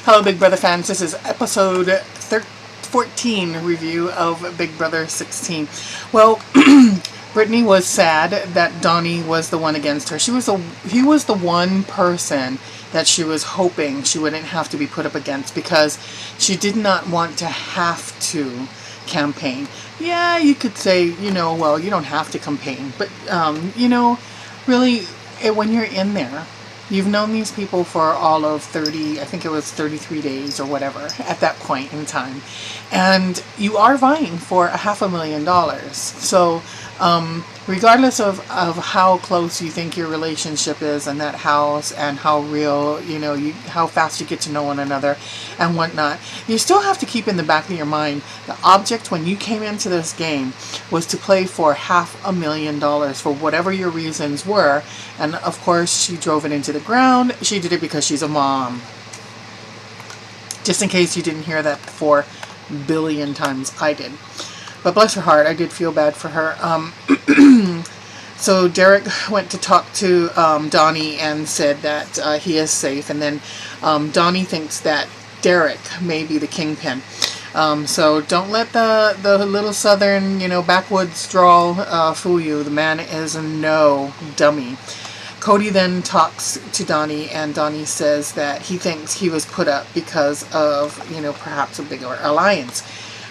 Hello, Big Brother fans. This is episode 14 review of Big Brother 16. Well, Brittany was sad that Donnie was the one against her. He was the one person that she was hoping she wouldn't have to be put up against because she did not want to have to campaign. Yeah, you could say, well, you don't have to campaign, but, really, when you're in there, you've known these people for all of 30, I think it was 33 days or whatever at that point in time. And you are vying for $500,000. So, regardless of how close you think your relationship is in that house and how real, how fast you get to know one another and whatnot, you still have to keep in the back of your mind the object when you came into this game was to play for $500,000 for whatever your reasons were. And of course, she drove it into the ground. She did it because she's a mom. Just in case you didn't hear that 4 billion times, I did. But bless her heart, I did feel bad for her. So Derek went to talk to Donnie and said that he is safe. And then Donnie thinks that Derek may be the kingpin. So don't let the little southern, backwoods drawl fool you. The man is no dummy. Cody then talks to Donnie, and Donnie says that he thinks he was put up because of, perhaps a bigger alliance.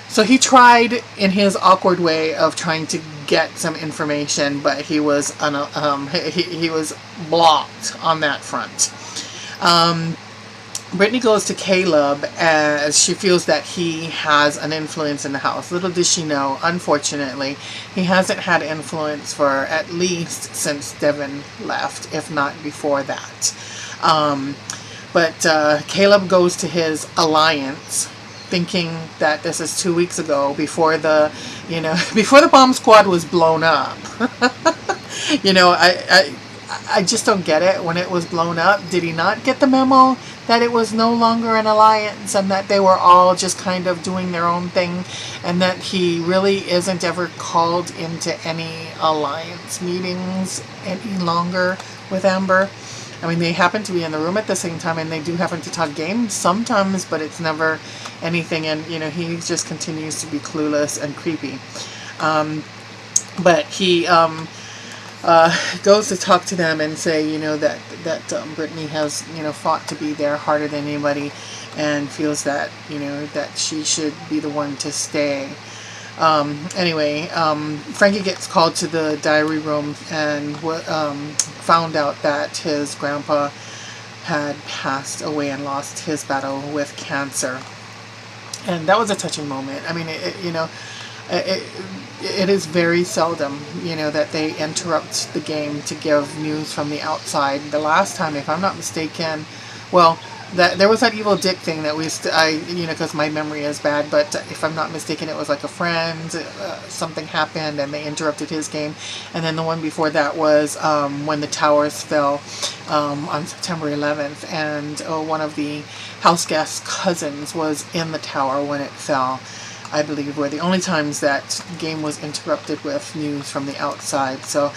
So he tried in his awkward way of trying to get some information, but he was he was blocked on that front. Brittany goes to Caleb as she feels that he has an influence in the house. Little does she know, unfortunately, he hasn't had influence for at least since Devin left, if not before that. But Caleb goes to his alliance, thinking that this is 2 weeks ago, before the, before the bomb squad was blown up. I just don't get it. When it was blown up, did he not get the memo that it was no longer an alliance and that they were all just kind of doing their own thing, and that he really isn't ever called into any alliance meetings any longer with Amber? I mean, they happen to be in the room at the same time, and they do happen to talk games sometimes, but it's never anything, and, he just continues to be clueless and creepy. But he goes to talk to them and say, that Brittany has, fought to be there harder than anybody, and feels that, that she should be the one to stay. Anyway, Frankie gets called to the diary room and found out that his grandpa had passed away and lost his battle with cancer. And that was a touching moment. I mean, it is very seldom, that they interrupt the game to give news from the outside. The last time, if I'm not mistaken, well, there was that Evil Dick thing that because my memory is bad, but if I'm not mistaken, it was like a friend, something happened and they interrupted his game. And then the one before that was when the towers fell on September 11th, and one of the house guests' cousins was in the tower when it fell. I believe were the only times that game was interrupted with news from the outside. So,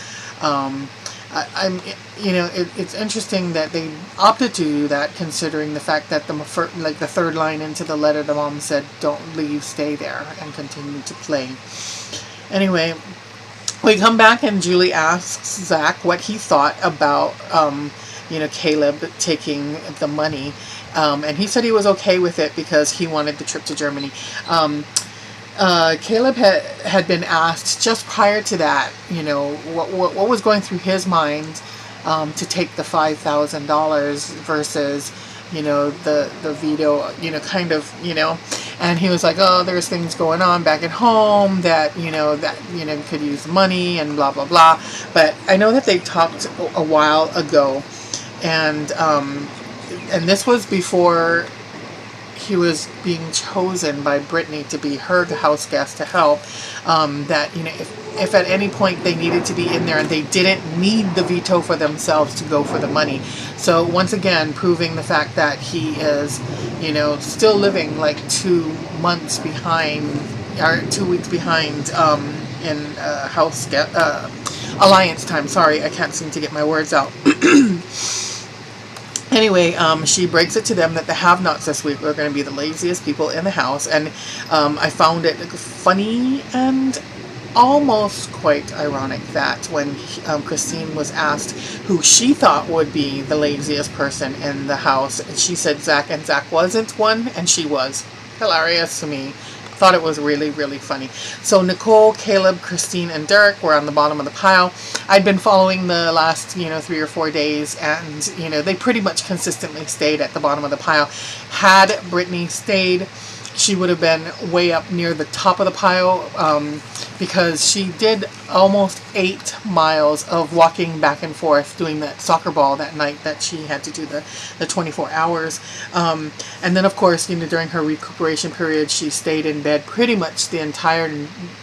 it's interesting that they opted to do that, considering the fact that the third line into the letter, the mom said, "Don't leave, stay there," and continue to play. Anyway, we come back and Julie asks Zach what he thought about, Caleb taking the money. And he said he was okay with it because he wanted the trip to Germany. Caleb had been asked just prior to that, what was going through his mind to take the $5,000 versus, the veto, and he was like, oh, there's things going on back at home that, could use money and blah, blah, blah. But I know that they talked a while ago, and this was before he was being chosen by Brittany to be her house guest to help, that, if at any point they needed to be in there and they didn't need the veto for themselves to go for the money. So once again, proving the fact that he is, still living like 2 months behind, or 2 weeks behind in alliance time. Sorry, I can't seem to get my words out. Anyway, she breaks it to them that the have-nots this week are going to be the laziest people in the house, and I found it funny and almost quite ironic that when Christine was asked who she thought would be the laziest person in the house, she said Zach, and Zach wasn't one, and she was. Hilarious to me. Thought it was really, really funny. So Nicole, Caleb, Christine, and Derek were on the bottom of the pile. I'd been following the last, 3 or 4 days, and, they pretty much consistently stayed at the bottom of the pile. Had Brittany stayed, she would have been way up near the top of the pile, because she did almost 8 miles of walking back and forth doing that soccer ball that night that she had to do the 24 hours. And then, of course, during her recuperation period, she stayed in bed pretty much the entire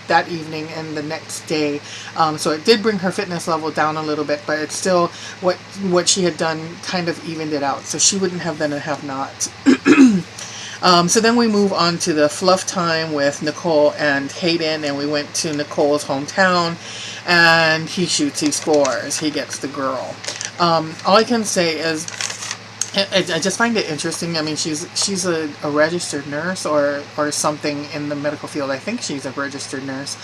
that evening and the next day. So it did bring her fitness level down a little bit, but it's still what she had done kind of evened it out. So she wouldn't have been a have-not. So then we move on to the fluff time with Nicole and Hayden, and we went to Nicole's hometown, and he shoots, he scores, he gets the girl. All I can say is, I just find it interesting. I mean, she's a registered nurse or something in the medical field. I think she's a registered nurse,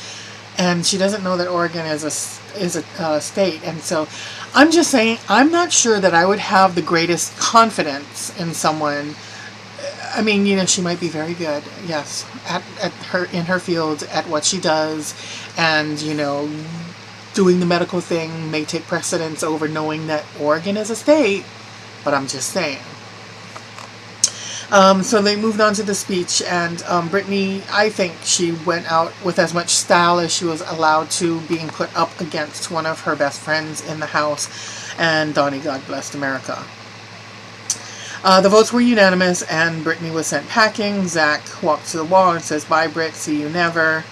and she doesn't know that Oregon is a state. And so I'm just saying, I'm not sure that I would have the greatest confidence in someone. I mean, she might be very good, yes, in her field, at what she does, and, doing the medical thing may take precedence over knowing that Oregon is a state, but I'm just saying. So they moved on to the speech, and Brittany, I think she went out with as much style as she was allowed to, being put up against one of her best friends in the house, and Donnie, God bless America. The votes were unanimous, and Brittany was sent packing. Zach walked to the wall and says, "Bye, Britt, see you never,"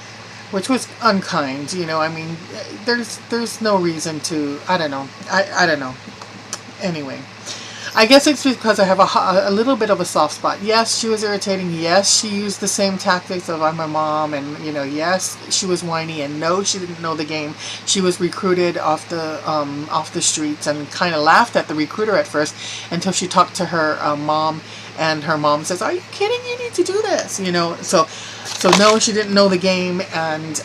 which was unkind. I mean, there's no reason to. I don't know. I don't know. Anyway, I guess it's because I have a little bit of a soft spot. Yes, she was irritating. Yes, she used the same tactics of "I'm a mom," and yes, she was whiny, and no, she didn't know the game. She was recruited off the streets, and kind of laughed at the recruiter at first until she talked to her mom, and her mom says, "Are you kidding? You need to do this." So no, she didn't know the game, and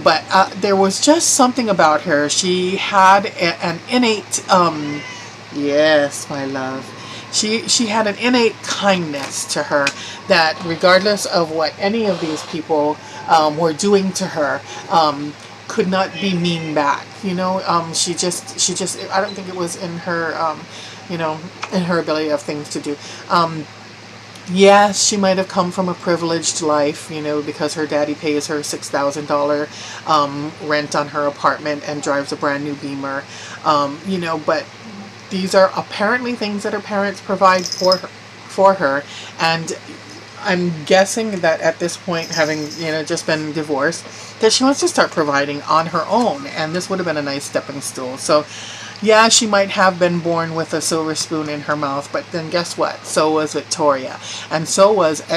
but there was just something about her. She had an innate. Yes, my love. She had an innate kindness to her that, regardless of what any of these people were doing to her, could not be mean back. She just. I don't think it was in her, in her ability of things to do. Yes, she might have come from a privileged life, because her daddy pays her $6,000 rent on her apartment and drives a brand new Beamer, but these are apparently things that her parents provide for her, and I'm guessing that at this point, having just been divorced, that she wants to start providing on her own, and this would have been a nice stepping stool. So yeah, she might have been born with a silver spoon in her mouth, but then guess what? So was Victoria, and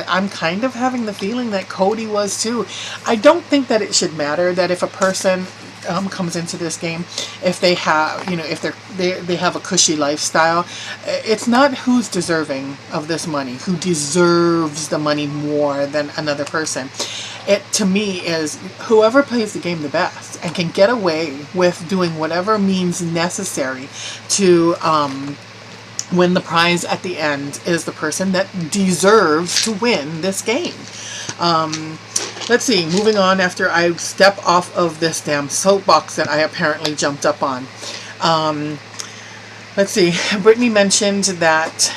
I'm kind of having the feeling that Cody was too. I don't think that it should matter that if a person comes into this game, if they have, if they have a cushy lifestyle, it's not who's deserving of this money, who deserves the money more than another person. It, to me, is whoever plays the game the best and can get away with doing whatever means necessary to win the prize at the end is the person that deserves to win this game. Let's see, moving on after I step off of this damn soapbox that I apparently jumped up on. Let's see, Brittany mentioned that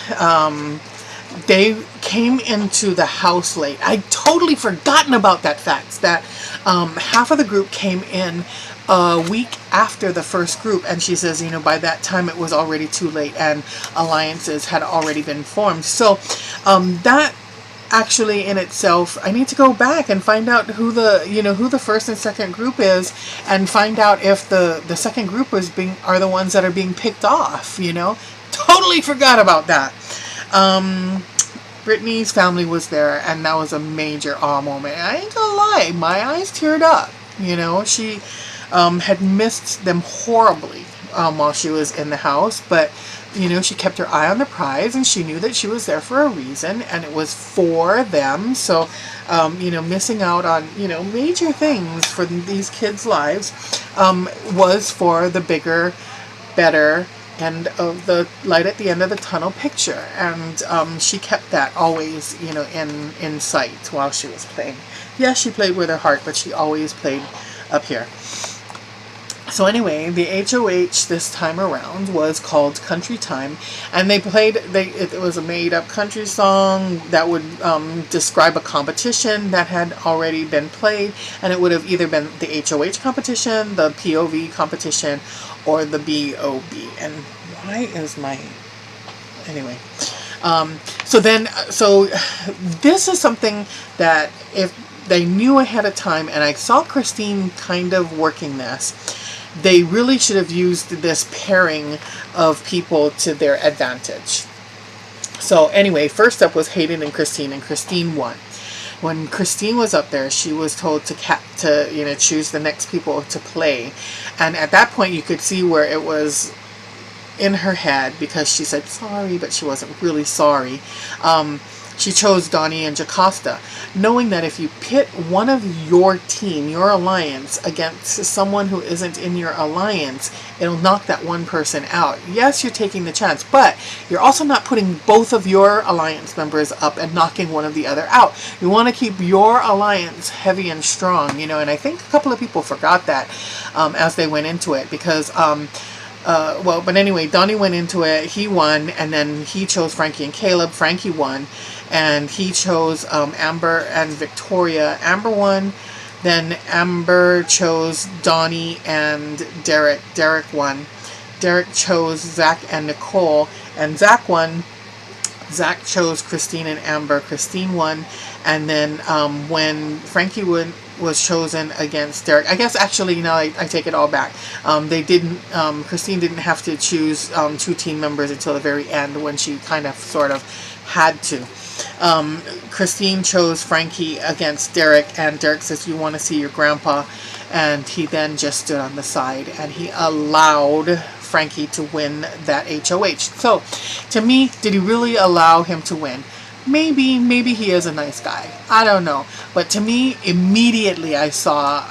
they came into the house late. I'd totally forgotten about that fact, that half of the group came in a week after the first group, and she says, by that time it was already too late and alliances had already been formed. So that actually in itself, I need to go back and find out who the first and second group is, and find out if the second group are the ones that are being picked off. Totally forgot about that. Brittany's family was there, and that was a major awe moment. And I ain't gonna lie, my eyes teared up. She had missed them horribly while she was in the house, but she kept her eye on the prize, and she knew that she was there for a reason, and it was for them. So, missing out on, major things for these kids' lives was for the bigger, better end of the light at the end of the tunnel picture. And she kept that always, in sight while she was playing. Yes, she played with her heart, but she always played up here. So anyway, the HOH this time around was called Country Time, and it was a made-up country song that would describe a competition that had already been played, and it would have either been the HOH competition, the POV competition, or the BOB. And why is my... Anyway. So this is something that if they knew ahead of time, and I saw Christine kind of working this, they really should have used this pairing of people to their advantage. So anyway, first up was Hayden and Christine won. When Christine was up there, she was told to choose the next people to play, and at that point you could see where it was in her head, because she said sorry, but she wasn't really sorry. She chose Donnie and Jocasta, knowing that if you pit one of your team, your alliance, against someone who isn't in your alliance, it'll knock that one person out. Yes, you're taking the chance, but you're also not putting both of your alliance members up and knocking one of the other out. You want to keep your alliance heavy and strong, and I think a couple of people forgot that as they went into it, because but anyway, Donnie went into it, he won, and then he chose Frankie and Caleb. Frankie won, and he chose Amber and Victoria. Amber won, then Amber chose Donnie and Derek. Derek won. Derek chose Zach and Nicole, and Zach won. Zach chose Christine and Amber. Christine won, and then when Frankie was chosen against Derek, I guess actually now I take it all back. Christine didn't have to choose two team members until the very end, when she kind of sort of had to. Christine chose Frankie against Derek, and Derek says, "You want to see your grandpa?" And he then just stood on the side, and he allowed Frankie to win that HOH. So, to me, did he really allow him to win? Maybe he is a nice guy. I don't know. But to me, immediately I saw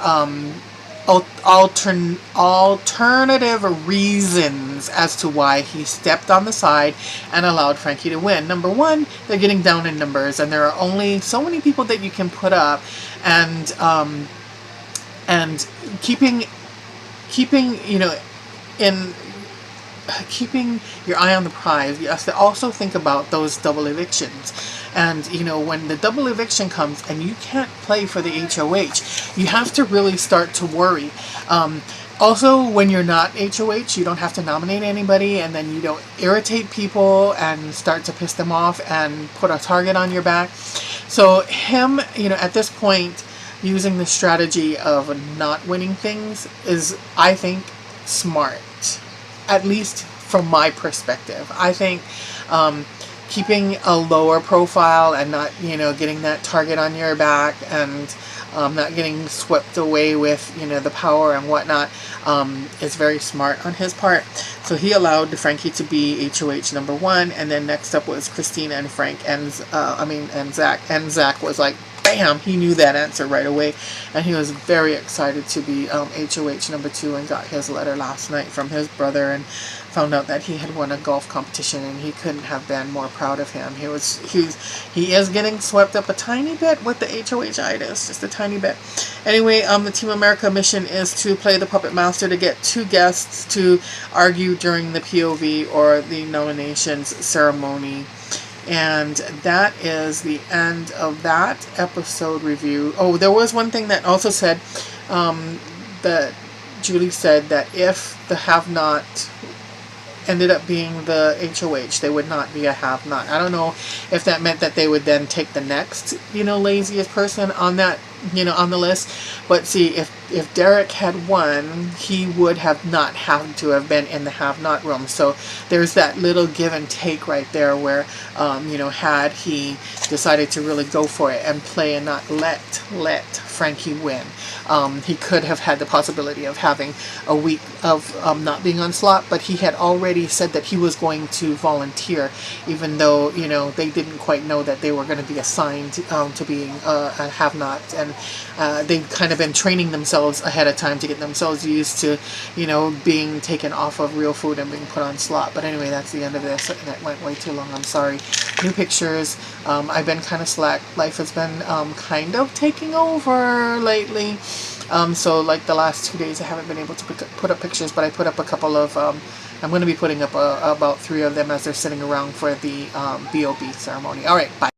alternative reasons as to why he stepped on the side and allowed Frankie to win. Number one, they're getting down in numbers, and there are only so many people that you can put up, and keeping your eye on the prize, you have to also think about those double evictions. And when the double eviction comes and you can't play for the HOH, you have to really start to worry. Also, when you're not HOH, you don't have to nominate anybody, and then you don't irritate people and start to piss them off and put a target on your back. So him, at this point, using the strategy of not winning things is, I think, smart. At least from my perspective. I think keeping a lower profile and not, getting that target on your back, and not getting swept away with, the power and whatnot, is very smart on his part. So he allowed Frankie to be HOH number one, and then next up was Christina and Frank, and Zach. And Zach was like, bam, he knew that answer right away, and he was very excited to be HOH number two, and got his letter last night from his brother, and found out that he had won a golf competition, and he couldn't have been more proud of him. He is getting swept up a tiny bit with the HOH-itis, just a tiny bit. Anyway, the Team America mission is to play the Puppet Master to get two guests to argue during the POV or the nominations ceremony. And that is the end of that episode review. Oh, there was one thing that also said, that Julie said that if the have-not ended up being the HOH, they would not be a have-not. I don't know if that meant that they would then take the next, laziest person on that on the list. But see, if Derek had won, he would have not had to have been in the have not room. So there's that little give and take right there where, had he decided to really go for it and play and not let Frankie win, he could have had the possibility of having a week of not being on slot. But he had already said that he was going to volunteer, even though they didn't quite know that they were going to be assigned to being a have not, and they've kind of been training themselves ahead of time to get themselves used to being taken off of real food and being put on slot. But anyway, that's the end of this, and it went way too long. I'm sorry. New pictures. I've been kind of slack. Life has been kind of taking over lately. So like the last 2 days I haven't been able to put up pictures, but I put up a couple of, I'm going to be putting up about 3 of them as they're sitting around for the BOB ceremony. Alright, bye.